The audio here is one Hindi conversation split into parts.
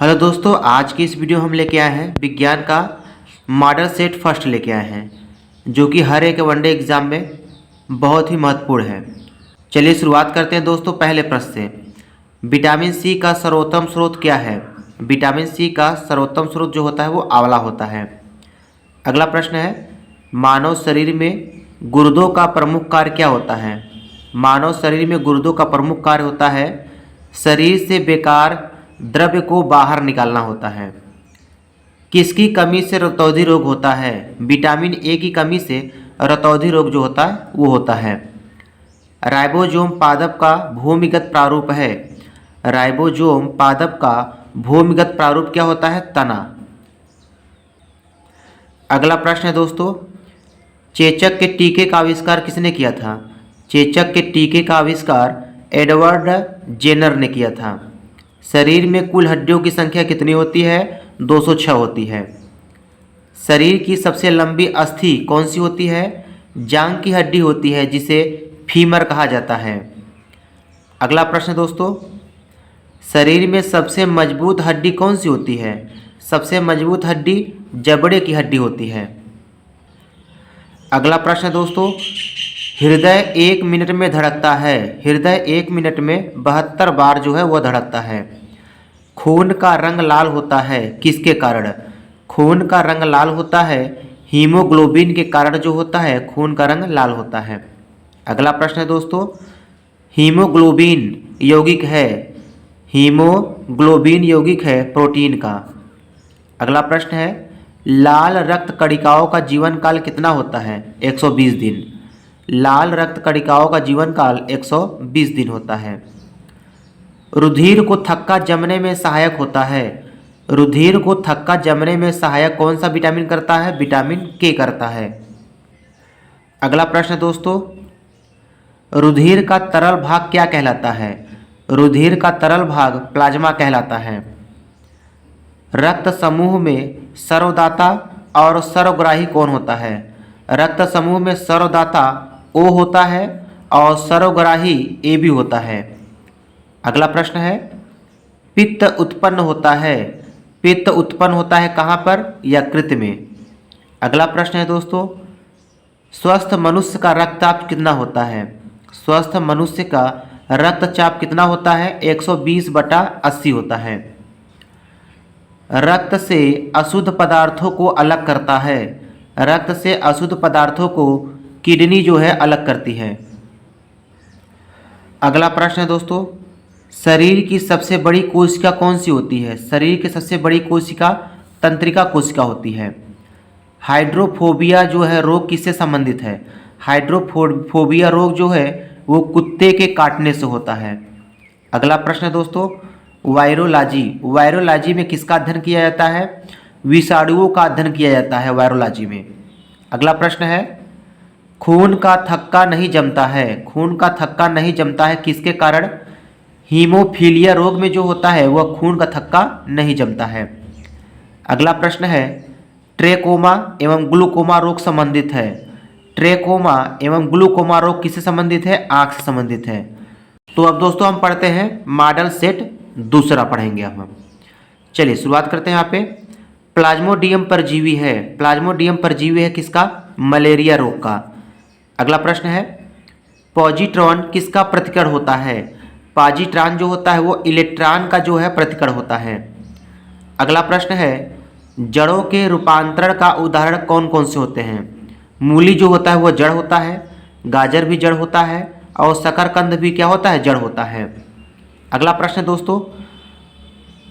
हेलो दोस्तों, आज की इस वीडियो हम लेके आए हैं विज्ञान का मॉडल सेट फर्स्ट लेके आए हैं, जो कि हर एक वनडे एग्जाम में बहुत ही महत्वपूर्ण है। चलिए शुरुआत करते हैं दोस्तों पहले प्रश्न से। विटामिन सी का सर्वोत्तम स्रोत क्या है? विटामिन सी का सर्वोत्तम स्रोत जो होता है वो आंवला होता है। अगला प्रश्न है, मानव शरीर में गुर्दों का प्रमुख कार्य क्या होता है? मानव शरीर में गुर्दों का प्रमुख कार्य होता है शरीर से बेकार द्रव्य को बाहर निकालना होता है। किसकी कमी से रतौंधी रोग होता है? विटामिन ए की कमी से रतौंधी रोग जो होता है वो होता है। राइबोसोम पादप का भूमिगत प्रारूप है। राइबोसोम पादप का भूमिगत प्रारूप क्या होता है? तना। अगला प्रश्न है दोस्तों, चेचक के टीके का आविष्कार किसने किया था? चेचक के टीके का आविष्कार एडवर्ड जेनर ने किया था। शरीर में कुल हड्डियों की संख्या कितनी होती है? 206 होती है। शरीर की सबसे लंबी अस्थि कौन सी होती है? जांघ की हड्डी होती है, जिसे फीमर कहा जाता है। अगला प्रश्न दोस्तों, शरीर में सबसे मजबूत हड्डी कौन सी होती है? सबसे मजबूत हड्डी जबड़े की हड्डी होती है। अगला प्रश्न दोस्तों, हृदय 1 मिनट में धड़कता है। हृदय 1 मिनट में 72 बार जो है वह धड़कता है। खून का रंग लाल होता है किसके कारण? खून का रंग लाल होता है हीमोग्लोबिन के कारण जो होता है खून का रंग लाल होता है। अगला प्रश्न है दोस्तों, हीमोग्लोबिन यौगिक है। हीमोग्लोबिन यौगिक है प्रोटीन का। अगला प्रश्न है, लाल रक्त कणिकाओं का जीवन काल कितना होता है? 120 दिन। लाल रक्त कणिकाओं का जीवन काल 120 दिन होता है। रुधिर को थक्का जमने में सहायक होता है। रुधिर को थक्का जमने में सहायक कौन सा विटामिन करता है? विटामिन के करता है। अगला प्रश्न दोस्तों, रुधिर का तरल भाग क्या कहलाता है? रुधिर का तरल भाग प्लाज्मा कहलाता है। रक्त समूह में सर्वदाता और सर्वग्राही कौन होता है? रक्त समूह में सर्वदाता O होता है और सर्वग्राही A भी होता है। अगला प्रश्न है, पित्त उत्पन्न होता है। पित्त उत्पन्न होता है कहाँ पर? यकृत में। अगला प्रश्न है दोस्तों, स्वस्थ मनुष्य का रक्तचाप कितना होता है? स्वस्थ मनुष्य का रक्तचाप कितना होता है? 120/80 होता है। रक्त से अशुद्ध पदार्थों को अलग करता है। रक्त से अशुद्ध पदार्थों को किडनी जो है अलग करती है। अगला प्रश्न है दोस्तों, शरीर की सबसे बड़ी कोशिका कौन सी होती है? शरीर की सबसे बड़ी कोशिका तंत्रिका कोशिका होती है। हाइड्रोफोबिया जो है रोग किससे संबंधित है? हाइड्रोफोबिया रोग जो है वो कुत्ते के काटने से होता है। अगला प्रश्न है दोस्तों, वायरोलॉजी। वायरोलॉजी में किसका अध्ययन किया जाता है? विषाणुओं का अध्ययन किया जाता है वायरोलॉजी में। अगला प्रश्न है, खून का थक्का नहीं जमता है। खून का थक्का नहीं जमता है किसके कारण? हीमोफीलिया रोग में जो होता है वह खून का थक्का नहीं जमता है। अगला प्रश्न है, ट्रेकोमा एवं ग्लूकोमा रोग संबंधित है। ट्रेकोमा एवं ग्लूकोमा रोग किससे संबंधित है? आँख से संबंधित है। तो अब दोस्तों हम पढ़ते हैं मॉडल सेट दूसरा पढ़ेंगे हम। चलिए शुरुआत करते हैं। यहाँ पे प्लाज्मोडियम परजीवी है। प्लाज्मोडियम परजीवी है किसका? मलेरिया रोग का। अगला प्रश्न है, पॉजिट्रॉन किसका प्रतिकरण होता है? पॉजिट्रॉन जो होता है वो इलेक्ट्रॉन का जो है प्रतिकरण होता है। अगला प्रश्न है, जड़ों के रूपांतरण का उदाहरण कौन कौन से होते हैं? मूली जो होता है वो जड़ होता है, गाजर भी जड़ होता है और शकरकंद भी क्या होता है? जड़ होता है। अगला प्रश्न दोस्तों,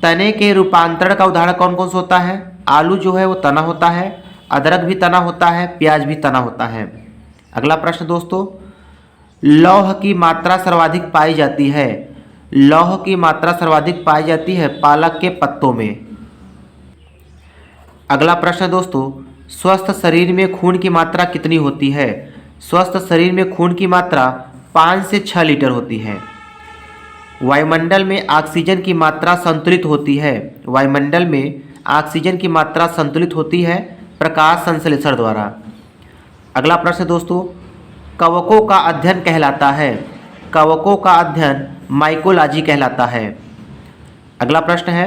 तने के रूपांतरण का उदाहरण कौन कौन सा होता है? आलू जो है वो तना होता है, अदरक भी तना होता है, प्याज भी तना होता है। अगला प्रश्न दोस्तों, लौह की मात्रा सर्वाधिक पाई जाती है। लौह की मात्रा सर्वाधिक पाई जाती है पालक के पत्तों में। अगला प्रश्न दोस्तों, स्वस्थ शरीर में खून की मात्रा कितनी होती है? स्वस्थ शरीर में खून की मात्रा 5 से 6 लीटर होती है। वायुमंडल में ऑक्सीजन की मात्रा संतुलित होती है। वायुमंडल में ऑक्सीजन की मात्रा संतुलित होती है प्रकाश संश्लेषण द्वारा। अगला प्रश्न दोस्तों, कवकों का अध्ययन कहलाता है। कवकों का अध्ययन माइकोलॉजी कहलाता है। अगला प्रश्न है,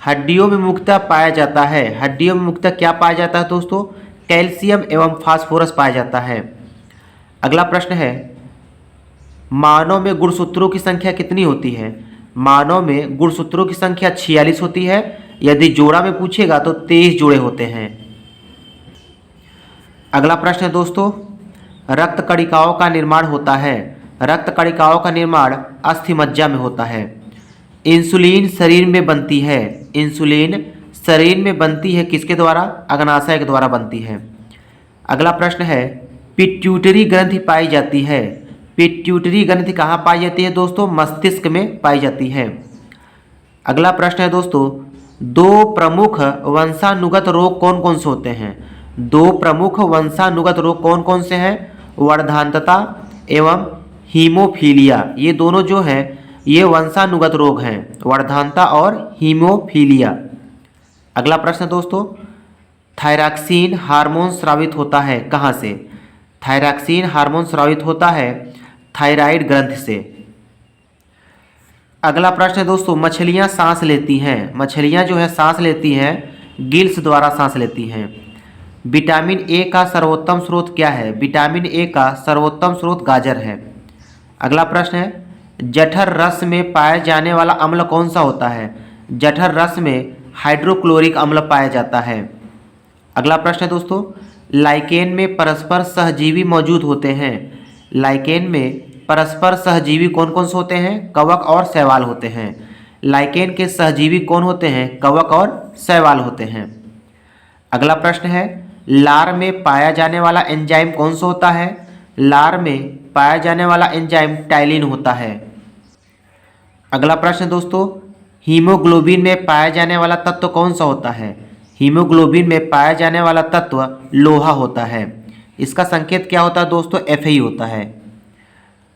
हड्डियों में मुख्यतः पाया जाता है, हड्डियों में मुख्यतः क्या पाया जाता है दोस्तों? कैल्शियम एवं फास्फोरस पाया जाता है। अगला प्रश्न है, मानव में गुणसूत्रों की संख्या कितनी होती है? मानव में गुणसूत्रों की संख्या 46 होती है। यदि जोड़ा में पूछेगा तो 23 जोड़े होते हैं। अगला प्रश्न है दोस्तों, रक्त कणिकाओं का निर्माण होता है, रक्त कणिकाओं का निर्माण अस्थिमज्जा में होता है। इंसुलिन शरीर में बनती है, इंसुलिन शरीर में बनती है किसके द्वारा? अग्नाशय के द्वारा बनती है। अगला प्रश्न है, पिट्यूटरी ग्रंथि पाई जाती है, पिट्यूटरी ग्रंथि कहाँ पाई जाती है दोस्तों? मस्तिष्क में पाई जाती है। अगला प्रश्न है दोस्तों, दो प्रमुख वंशानुगत रोग कौन कौन से होते हैं? दो प्रमुख वंशानुगत रोग कौन कौन से हैं? वर्धांतता एवं हीमोफीलिया, ये दोनों जो हैं ये वंशानुगत रोग हैं, वर्धांतता और हीमोफीलिया। अगला प्रश्न दोस्तों, थायरॉक्सिन हार्मोन स्रावित होता है कहाँ से? थायरॉक्सिन हार्मोन स्रावित होता है थायराइड ग्रंथि से। अगला प्रश्न है दोस्तों, मछलियाँ सांस लेती हैं, मछलियाँ जो है सांस लेती हैं गिल्स द्वारा सांस लेती हैं। विटामिन ए का सर्वोत्तम स्रोत क्या है? विटामिन ए का सर्वोत्तम स्रोत गाजर है। अगला प्रश्न है, जठर रस में पाया जाने वाला अम्ल कौन सा होता है? जठर रस में हाइड्रोक्लोरिक अम्ल पाया जाता है। अगला प्रश्न है दोस्तों, लाइकेन में परस्पर सहजीवी मौजूद होते हैं, लाइकेन में परस्पर सहजीवी कौन कौन से होते हैं? कवक और शैवाल होते हैं। लाइकेन के सहजीवी कौन होते हैं? कवक और शैवाल होते हैं। अगला प्रश्न है, लार में पाया जाने वाला एंजाइम कौन सा होता है? लार में पाया जाने वाला एंजाइम टाइलिन होता है। अगला प्रश्न दोस्तों, हीमोग्लोबिन में पाया जाने वाला तत्व कौन सा होता है? हीमोग्लोबिन में पाया जाने वाला तत्व लोहा होता है। इसका संकेत क्या होता है दोस्तों? Fe होता है।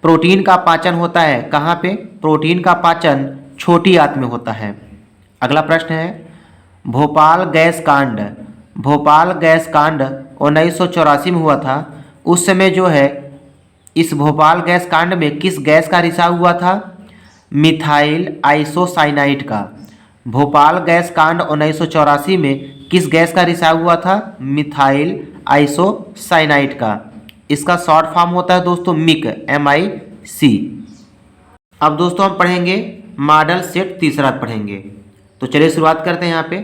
प्रोटीन का पाचन होता है कहाँ पे? प्रोटीन का पाचन छोटी आंत में होता है। अगला प्रश्न है, भोपाल गैस कांड, भोपाल गैस कांड 1984 में हुआ था। उस समय जो है इस भोपाल गैस कांड में किस गैस का रिसाव हुआ था? मिथाइल आइसोसाइनाइड का। भोपाल गैस कांड 1984 में किस गैस का रिसाव हुआ था? मिथाइल आइसोसाइनाइड का। इसका शॉर्ट फॉर्म होता है दोस्तों मिक, MIC। अब दोस्तों हम पढ़ेंगे मॉडल सेट तीसरा पढ़ेंगे। तो चलिए शुरुआत करते हैं। यहाँ पे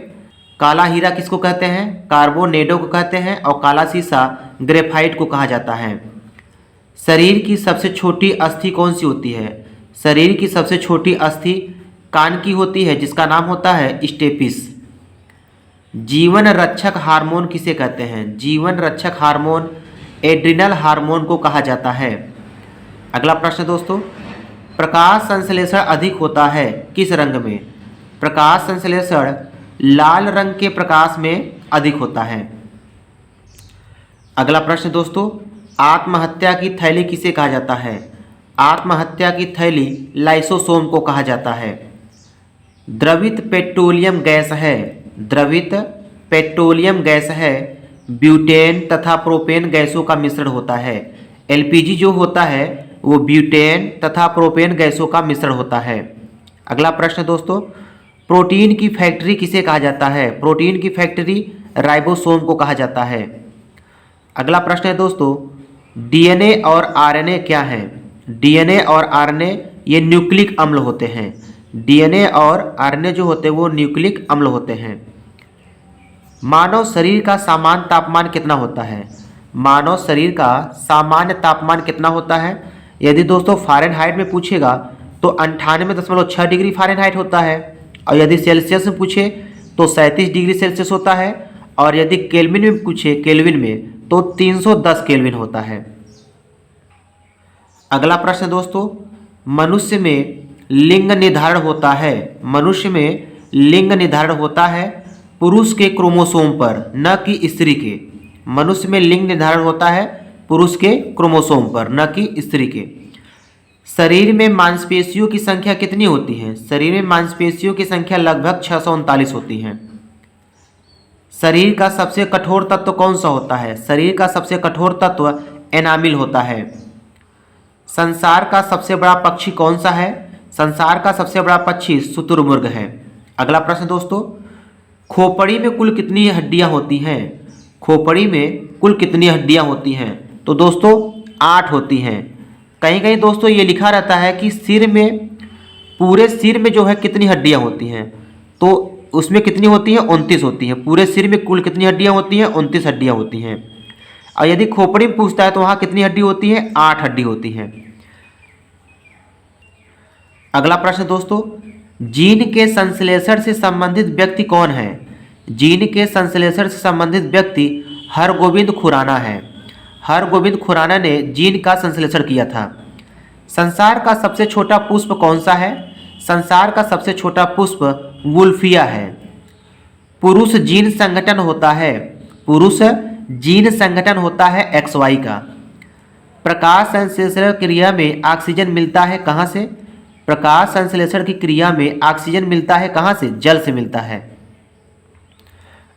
काला हीरा किसको कहते हैं? कार्बोनेडो को कहते हैं। और काला शीशा ग्रेफाइट को कहा जाता है। शरीर की सबसे छोटी अस्थि कौन सी होती है? शरीर की सबसे छोटी अस्थि कान की होती है जिसका नाम होता है स्टेपिस। जीवन रक्षक हार्मोन किसे कहते हैं? जीवन रक्षक हार्मोन एड्रिनल हार्मोन को कहा जाता है। अगला प्रश्न दोस्तों, प्रकाश संश्लेषण अधिक होता है किस रंग में? प्रकाश संश्लेषण लाल रंग के प्रकाश में अधिक होता है। अगला प्रश्न दोस्तों, आत्महत्या की थैली किसे कहा जाता है? आत्महत्या की थैली लाइसोसोम को कहा जाता है। द्रवित पेट्रोलियम गैस है, द्रवित पेट्रोलियम गैस है ब्यूटेन तथा प्रोपेन गैसों का मिश्रण होता है। LPG जो होता है वो ब्यूटेन तथा प्रोपेन गैसों का मिश्रण होता है। अगला प्रश्न दोस्तों, प्रोटीन की फैक्ट्री किसे कहा जाता है? प्रोटीन की फैक्ट्री राइबोसोम को कहा जाता है। अगला प्रश्न है दोस्तों, DNA और RNA क्या है? DNA और RNA ये न्यूक्लिक अम्ल होते हैं। DNA और RNA जो होते हैं वो न्यूक्लिक अम्ल होते हैं। मानव शरीर का सामान्य तापमान कितना होता है? मानव शरीर का सामान्य तापमान कितना होता है? यदि दोस्तों फ़ारेनहाइट में पूछेगा तो 98.6 डिग्री फ़ारेनहाइट होता है। और यदि सेल्सियस में पूछे तो 37 डिग्री सेल्सियस होता है। और यदि केल्विन में पूछे, केल्विन में, तो 310 केल्विन होता है। अगला प्रश्न दोस्तों, मनुष्य में लिंग निर्धारण होता है, मनुष्य में लिंग निर्धारण होता है पुरुष के क्रोमोसोम पर, न कि स्त्री के। मनुष्य में लिंग निर्धारण होता है पुरुष के क्रोमोसोम पर, न कि स्त्री के। शरीर में मांसपेशियों की संख्या कितनी होती है? शरीर में मांसपेशियों की संख्या लगभग 639 होती है। शरीर का सबसे कठोर तत्व कौन सा होता है? शरीर का सबसे कठोर तत्व एनामिल होता है। संसार का सबसे बड़ा पक्षी कौन सा है? संसार का सबसे बड़ा पक्षी शुतुरमुर्ग है। अगला प्रश्न दोस्तों, खोपड़ी में कुल कितनी हड्डियां होती हैं? खोपड़ी में कुल कितनी हड्डियां होती हैं? तो दोस्तों 8 होती हैं। कहीं कहीं दोस्तों ये लिखा रहता है कि सिर में, पूरे सिर में जो है कितनी हड्डियां होती हैं, तो उसमें कितनी होती हैं? 29 होती हैं। पूरे सिर में कुल कितनी हड्डियां होती हैं? 29 हड्डियां होती हैं। और यदि खोपड़ी में पूछता है तो वहाँ कितनी हड्डी होती है? 8 हड्डी होती हैं। अगला प्रश्न दोस्तों, जीन के संश्लेषण से संबंधित व्यक्ति कौन है? जीन के संश्लेषण से संबंधित व्यक्ति हरगोविंद खुराना है। हरगोविंद खुराना ने जीन का संश्लेषण किया था। संसार का सबसे छोटा पुष्प कौन सा है? संसार का सबसे छोटा पुष्प वुल्फिया है। पुरुष जीन संगठन होता है, पुरुष जीन संगठन होता है XY का। प्रकाश संश्लेषण क्रिया में ऑक्सीजन मिलता है कहाँ से? प्रकाश संश्लेषण की क्रिया में ऑक्सीजन मिलता है कहाँ से? जल से मिलता है।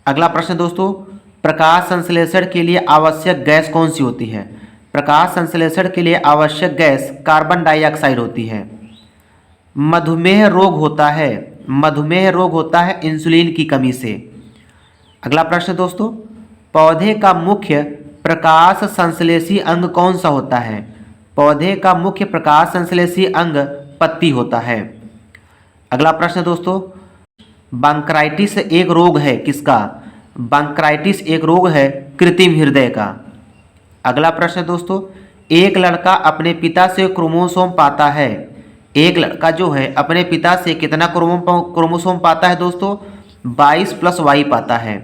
अगला प्रश्न दोस्तों, प्रकाश संश्लेषण के लिए आवश्यक गैस कौन सी होती है? प्रकाश संश्लेषण के लिए आवश्यक गैस कार्बन डाइऑक्साइड होती है। मधुमेह रोग होता है, मधुमेह रोग होता है इंसुलिन की कमी से। अगला प्रश्न दोस्तों, पौधे का मुख्य प्रकाश संश्लेषी अंग कौन सा होता है? पौधे का मुख्य प्रकाश संश्लेषी अंग पत्ती होता है। अगला प्रश्न दोस्तों, बंक्राइटिस एक रोग है किसका? बंक्राइटिस एक रोग है कृत्रिम हृदय का। अगला प्रश्न दोस्तों, एक लड़का अपने पिता से क्रोमोसोम पाता है। एक लड़का जो है अपने पिता से कितना क्रोमोसोम पाता है दोस्तों? 22 + Y पाता है।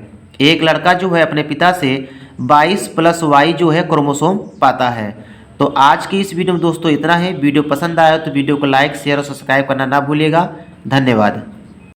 एक लड़का जो है अपने पिता से 22 + Y जो है क्रोमोसोम पाता है। तो आज की इस वीडियो में दोस्तों इतना है। वीडियो पसंद आया तो वीडियो को लाइक, शेयर और सब्सक्राइब करना ना भूलिएगा। धन्यवाद।